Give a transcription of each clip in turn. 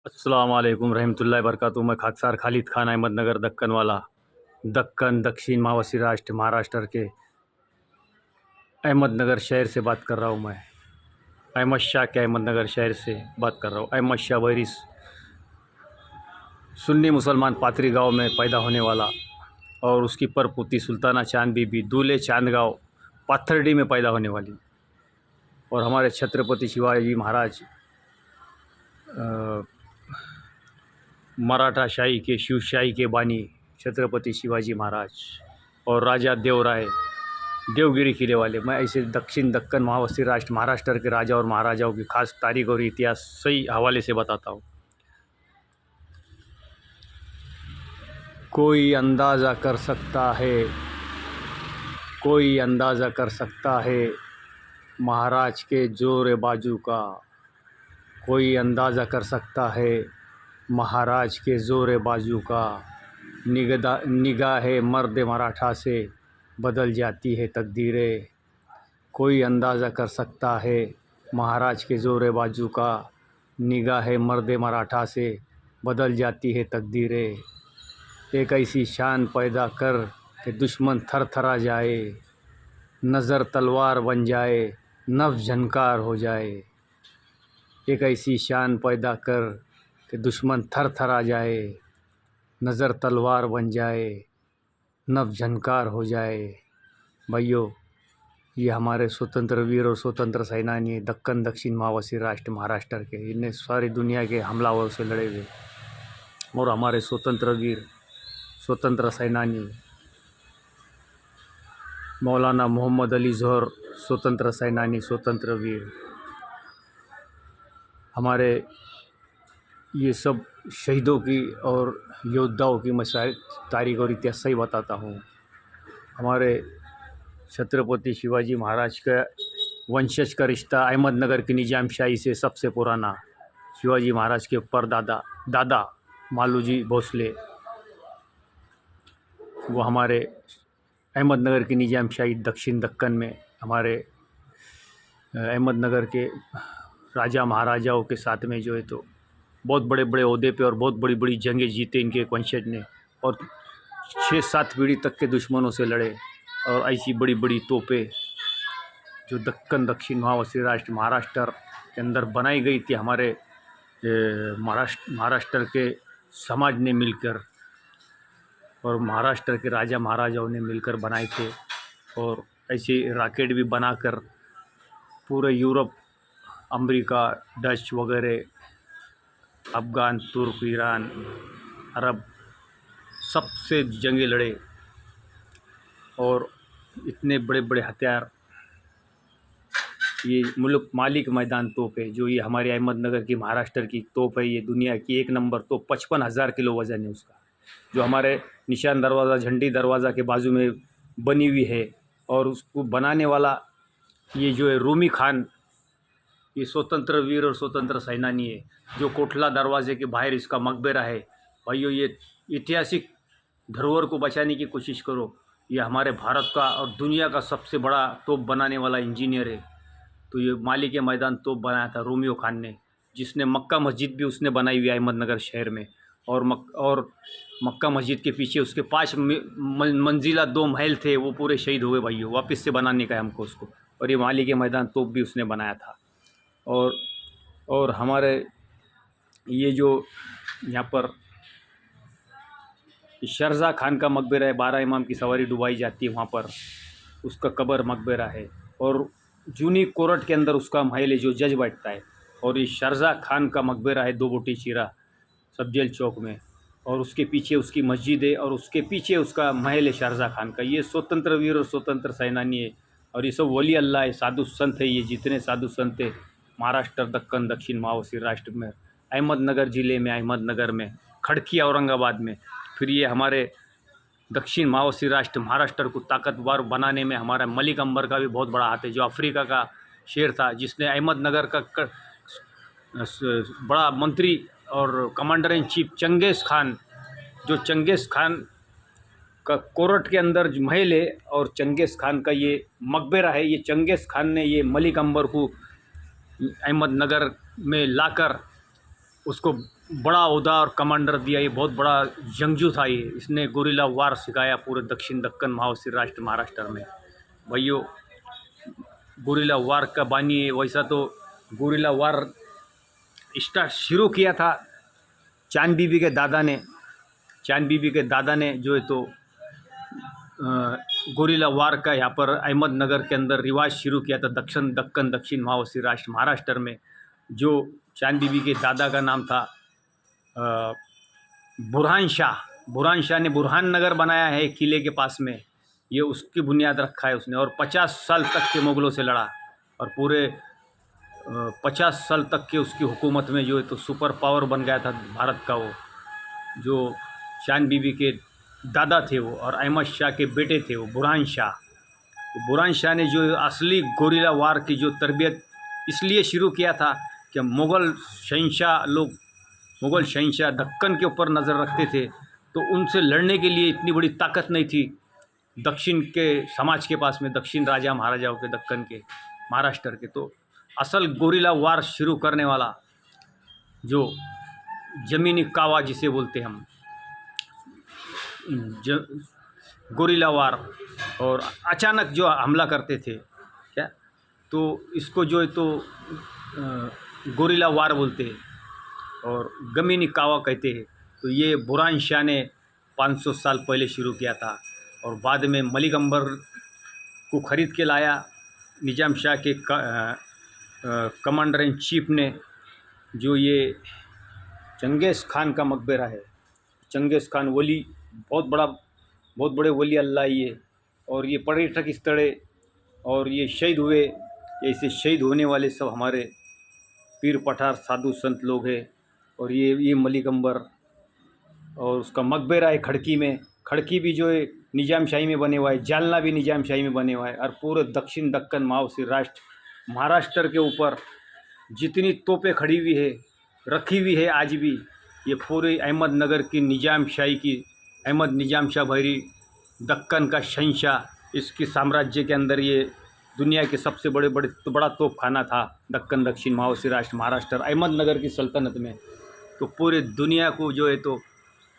अस्सलाम वालेकुम रहमतुल्लाहि बरकातहू। मैं खाकसार खालिद खान अहमदनगर दक्कन वाला दक्कन दक्षिण मावसी राष्ट्र महाराष्ट्र के अहमदनगर शहर से बात कर रहा हूँ। मैं अहमद शाह के अहमदनगर शहर से बात कर रहा हूँ। अहमद शाह वैरिस सुन्नी मुसलमान पात्री गांव में पैदा होने वाला और उसकी परपुती सुल्ताना चांद बीबी दूल्हे चांद गाँव पाथरडी में पैदा होने वाली। और हमारे छत्रपति शिवाजी महाराज मराठा शाही के शिवशाही के बानी छत्रपति शिवाजी महाराज और राजा देवराय देवगिरी किले वाले। मैं ऐसे दक्षिण दक्कन महावसी राष्ट्र महाराष्ट्र के राजा और महाराजाओं की खास तारीख और इतिहास सही हवाले से बताता हूँ। कोई अंदाज़ा कर सकता है, कोई अंदाज़ा कर सकता है महाराज के जोर बाजू का। कोई अंदाज़ा कर सकता है महाराज के ज़ोर बाजू का। निगाह मर्द मराठा से बदल जाती है तकदीरें। कोई अंदाज़ा कर सकता है महाराज के ज़ोर बाजू का। निगाह मर्द मराठा से बदल जाती है तकदीरें। एक ऐसी शान पैदा कर कि दुश्मन थर थरा जाए, नज़र तलवार बन जाए, नफ्स झनकार हो जाए। एक ऐसी शान पैदा कर कि दुश्मन थर थरा जाए, नज़र तलवार बन जाए, नफ्स झनकार हो जाए। भाइयों, ये हमारे स्वतंत्र वीर और स्वतंत्र सेनानी दक्कन दक्षिण मावसी राष्ट्र महाराष्ट्र के, इन्हें सारी दुनिया के हमलावरों से लड़े हुए और हमारे स्वतंत्र वीर स्वतंत्र सेनानी मौलाना मोहम्मद अली ज़ोहर स्वतंत्र सेनानी स्वतंत्र वीर। हमारे ये सब शहीदों की और योद्धाओं की मैं तारीख और इतिहास सही बताता हूँ। हमारे छत्रपति शिवाजी महाराज का वंशज का रिश्ता अहमदनगर की निजाम शाही से सबसे पुराना। शिवाजी महाराज के परदादा दादा मालूजी भोसले, वो हमारे अहमदनगर की निजाम शाही दक्षिण दक्कन में हमारे अहमदनगर के राजा महाराजाओं के साथ में जो है तो बहुत बड़े बड़े ओहदे पे और बहुत बड़ी बड़ी जंगें जीते इनके वंशज ने और 6-7 पीढ़ी तक के दुश्मनों से लड़े। और ऐसी बड़ी बड़ी तोपें जो दक्कन दक्षिण मावसी राष्ट्र महाराष्ट्र के अंदर बनाई गई थी हमारे महाराष्ट्र के समाज ने मिलकर और महाराष्ट्र के राजा महाराजाओं ने मिलकर बनाए थे। और ऐसे रॉकेट भी बनाकर पूरे यूरोप, अमेरिका, डच वगैरह, अफ़गान, तुर्क, ईरान, अरब सबसे जंगें लड़े और इतने बड़े बड़े हथियार, ये मुल्क मालिक मैदान तोप है जो ये हमारे अहमदनगर की महाराष्ट्र की तोप है। ये दुनिया की एक नंबर तोप 55,000 किलो वज़न है उसका, जो हमारे निशान दरवाज़ा झंडी दरवाज़ा के बाजू में बनी हुई है। और उसको बनाने वाला ये जो है रूमी खान, ये स्वतंत्र वीर और स्वतंत्र सेनानी है जो कोटला दरवाजे के बाहर इसका मकबरा है। भाइयों, ये ऐतिहासिक धरोहर को बचाने की कोशिश करो। ये हमारे भारत का और दुनिया का सबसे बड़ा तोप बनाने वाला इंजीनियर है। तो ये मालिक मैदान तोप बनाया था रोमियो खान ने, जिसने मक्का मस्जिद भी उसने बनाई हुई है अहमदनगर शहर में। और मक्का मस्जिद के पीछे उसके 5 मंजिला 2 महल थे, वो पूरे शहीद हुए। भाइयों, वापस से बनाने का है हमको उसको। और ये मालिक मैदान तोप भी उसने बनाया था। और हमारे ये जो यहाँ पर शारजा खान का मकबरा है, 12 इमाम की सवारी डुबाई जाती है वहाँ पर, उसका कब्र मकबरा है। और जूनी कोर्ट के अंदर उसका महल है जो जज बैठता है। और ये शारजा खान का मकबरा है 2 बोटी चीरा सब जेल चौक में। और उसके पीछे उसकी मस्जिद है और उसके पीछे उसका महल है शारजा खान का। ये स्वतंत्र वीर और स्वतंत्र सेनानी है और ये सब वली अल्लाह है, साधु संत है। ये जितने साधु संत है महाराष्ट्र दक्कन दक्षिण मावसी राष्ट्र में, अहमदनगर ज़िले में, अहमदनगर में, खड़की, औरंगाबाद में। फिर ये हमारे दक्षिण मावसी राष्ट्र महाराष्ट्र को ताकतवर बनाने में हमारा मलिक अंबर का भी बहुत बड़ा हाथ है, जो अफ्रीका का शेर था, जिसने अहमदनगर का बड़ा मंत्री और commander in chief Changez Khan, जो चंगेज़ खान का कोर्ट के अंदर महल है और चंगेज़ खान का ये मकबरा है। ये चंगेज़ खान ने ये मलिक अंबर को अहमदनगर में लाकर उसको बड़ा ओहदा और कमांडर दिया। ये बहुत बड़ा जंगजू था ये। इसने गोरिल्ला वार सिखाया पूरे दक्षिण दक्कन महावसी राष्ट्र महाराष्ट्र में। भाइयों, गोरिल्ला वार का बानी है। वैसा तो गोरिल्ला वार स्टार्ट शुरू किया था चांद बीबी के दादा ने। चांद बीबी के दादा ने जो है तो गोरिल्ला वार का यहाँ पर अहमदनगर के अंदर रिवाज शुरू किया था दक्षिण महावसी राष्ट्र महाराष्ट्र में। जो चांद बीबी के दादा का नाम था बुरहान शाह। बुरहान शाह ने बुरहान नगर बनाया है किले के पास में, ये उसकी बुनियाद रखा है उसने। और 50 साल तक के मुग़लों से लड़ा और पूरे 50 साल तक के उसकी हुकूमत में जो है तो सुपर पावर बन गया था भारत का वो। जो चांद बीबी के दादा थे वो और अहमद शाह के बेटे थे वो बुरहान शाह। तो बुरहान शाह ने जो असली गोरिल्ला वार की जो तरबियत इसलिए शुरू किया था कि मुग़ल शहंशाह दक्कन के ऊपर नज़र रखते थे, तो उनसे लड़ने के लिए इतनी बड़ी ताकत नहीं थी दक्षिण के समाज के पास में, दक्षिण राजा महाराजाओं के दक्कन के महाराष्ट्र के। तो असल गोरिल्ला वार शुरू करने वाला जो ज़मीनी कावा जिसे बोलते हम गोरिल्ला वार, और अचानक जो हमला करते थे क्या, तो इसको जो है तो गोरिल्ला वार बोलते हैं और ज़मीनी कावा कहते हैं। तो ये बुरहान शाह ने 500 साल पहले शुरू किया था और बाद में मलिक अंबर को ख़रीद के लाया निज़ाम शाह के कमांडर इन चीफ ने। जो ये चंगेज़ खान का मकबरा है, चंगेज़ खान वली, बहुत बड़े वली अल्लाह ये, और ये पर्यटक स्थल है। और ये शहीद हुए, ऐसे शहीद होने वाले सब हमारे पीर पठार साधु संत लोग हैं। और ये मलिक अंबर और उसका मकबरा है खड़की में। खड़की भी जो है निज़ाम शाही में बने हुआ है, जालना भी निज़ाम शाही में बने हुआ है। और पूरे दक्षिण दक्कन महावसी राष्ट्र महाराष्ट्र के ऊपर जितनी तोपें खड़ी हुई है, रखी हुई है आज भी, ये पूरे अहमदनगर की निज़ाम शाही की, अहमद निज़ाम शाह भैरी दक्कन का शहंशाह, इसके साम्राज्य के अंदर ये दुनिया के सबसे बड़ा तोप खाना था दक्कन दक्षिण महावसी राष्ट्र महाराष्ट्र अहमदनगर की सल्तनत में। तो पूरे दुनिया को जो है तो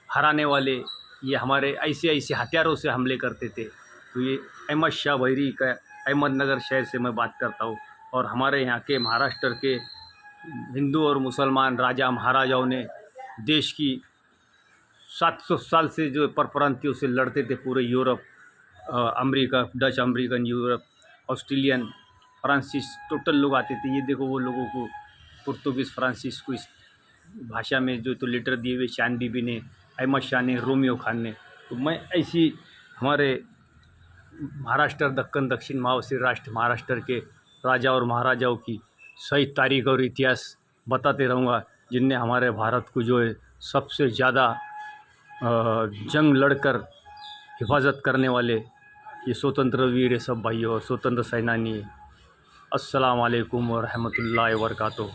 हराने वाले ये हमारे ऐसे हथियारों से हमले करते थे। तो ये अहमद शाह भैरी का अहमदनगर शहर से मैं बात करता हूँ। और हमारे यहाँ के महाराष्ट्र के हिंदू और मुसलमान राजा महाराजाओं ने देश की 700 साल से जो परप्रांतियों से लड़ते थे, पूरे Europe, America, Dutch American, Europe, Australian, Francis, total लोग आते थे। ये देखो वो लोगों को पुर्तगीज़ फ्रांसीस को इस भाषा में जो तो लेटर दिए हुए चांद बीबी ने, अहमद शाह ने, रोमियो खान ने। तो मैं ऐसी हमारे महाराष्ट्र दक्कन दक्षिण महावसी राष्ट्र महाराष्ट्र के राजा और महाराजाओं की सही तारीख और इतिहास बताते रहूँगा, जिनने हमारे भारत को जो है सबसे ज़्यादा जंग लड़कर हिफाजत करने वाले ये स्वतंत्र वीर है सब भाइयों और स्वतंत्र सेनानी है। अस्सलाम वालेकुम व रहमतुल्लाहि व बरकातुहू।